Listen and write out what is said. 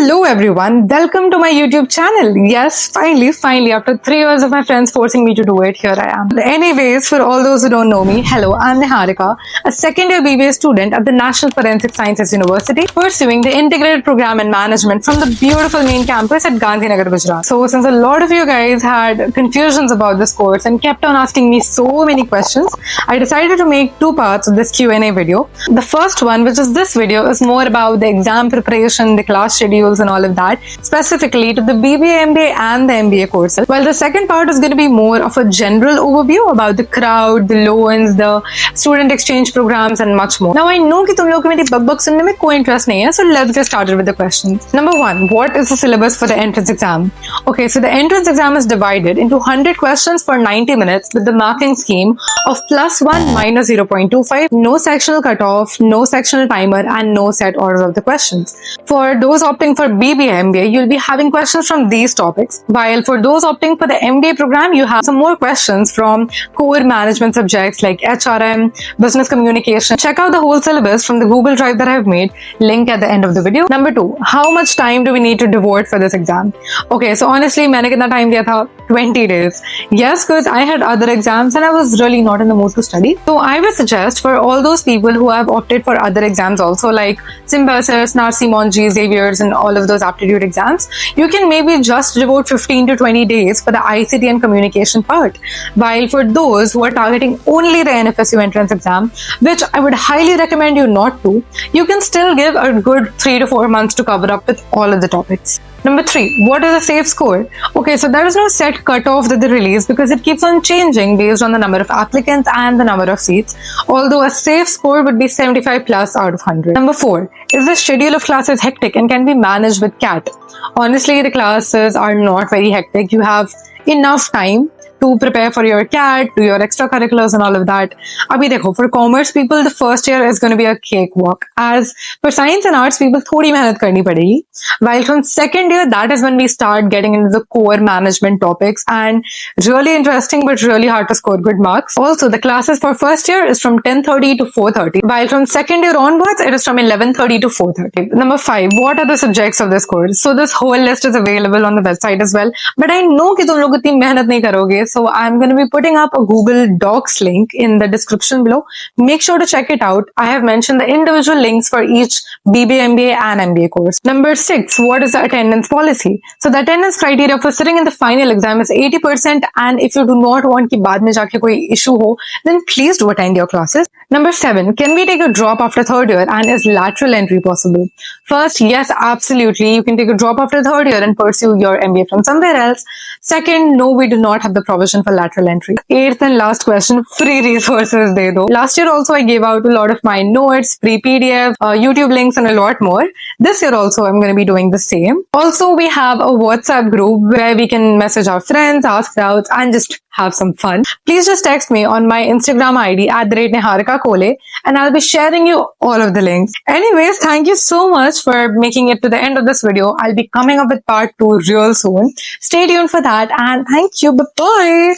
Hello everyone, welcome to my YouTube channel. Yes, finally, after 3 years of my friends forcing me to do it, here I am. Anyways, for all those who don't know me, hello, I'm Niharika, a second year BBA student at the National Forensic Sciences University, pursuing the integrated program in management from the beautiful main campus at Gandhinagar, Gujarat. So since a lot of you guys had confusions about this course and kept on asking me so many questions, I decided to make two parts of this Q&A video. The first one, which is this video, is more about the exam preparation, the class schedules and all of that, specifically to the BBA, MBA and the MBA courses. While the second part is going to be more of a general overview about the crowd, the loans, the student exchange programs and much more. Now I know कि तुम लोगों को मेरी बकबक सुनने में कोई interest नहीं है, so let's get started with the questions. Number one, what is the syllabus for the entrance exam? Okay, so the entrance exam is divided into 100 questions for 90 minutes with the marking scheme of +1 minus 0.25, no sectional cutoff, no sectional timer and no set order of the questions. For those opting for BBA MBA, you'll be having questions from these topics, while for those opting for the MBA program, you have some more questions from core management subjects like HRM, business communication. Check out the whole syllabus from the Google Drive that I've made, link at the end of the video. Number two, how much time do we need to devote for this exam? Okay, so honestly, मैंने कितना time दिया था? 20 days. Yes, because I had other exams and I was really not in the mood to study. So I would suggest for all those people who have opted for other exams also, like Symbiosis, Narsi Monji, Xavier's and all of those aptitude exams, you can maybe just devote 15 to 20 days for the ICT and communication part. While for those who are targeting only the NFSU entrance exam, which I would highly recommend you not to, you can still give a good 3 to 4 months to cover up with all of the topics. Number three, what is a safe score? Okay, so there is no set cutoff that they release because it keeps on changing based on the number of applicants and the number of seats, although a safe score would be 75 plus out of 100. Number four, is the schedule of classes hectic and can be managed with CAT? Honestly, the classes are not very hectic. You have enough time to prepare for your CAT, do your extracurriculars and all of that. Abhi dekho, for commerce people, the first year is going to be a cakewalk. As for science and arts people, thodi mehnat karni padegi. While from second year, that is when we start getting into the core management topics and really interesting but really hard to score good marks. Also, the classes for first year is from 10:30 to 4:30. While from second year onwards, it is from 11:30 to 4:30. Number five, what are the subjects of this course? So this whole list is available on the website as well. But I know कि तुम लोग इतनी मेहनत नहीं करोगे. So I'm going to be putting up a Google Docs link in the description below. Make sure to check it out. I have mentioned the individual links for each BBA, MBA and MBA course. Number six, what is the attendance policy? So the attendance criteria for sitting in the final exam is 80%, and if you do not want कि बाद में जाके कोई issue हो, then please do attend your classes. Number seven, can we take a drop after third year and is lateral entry possible? First, yes, absolutely. You can take a drop after third year and pursue your MBA from somewhere else. Second, no, we do not have the provision for lateral entry. Eighth and last question, free resources de do. Last year also I gave out a lot of my notes, free PDF, YouTube links and a lot more. This year also I'm going to be doing the same. Also, we have a WhatsApp group where we can message our friends, ask doubts and just have some fun. Please just text me on my Instagram ID @NiharikaKole and I'll be sharing you all of the links. Anyways, thank you so much for making it to the end of this video. I'll be coming up with part 2 real soon. Stay tuned for that and thank you. Bye-bye.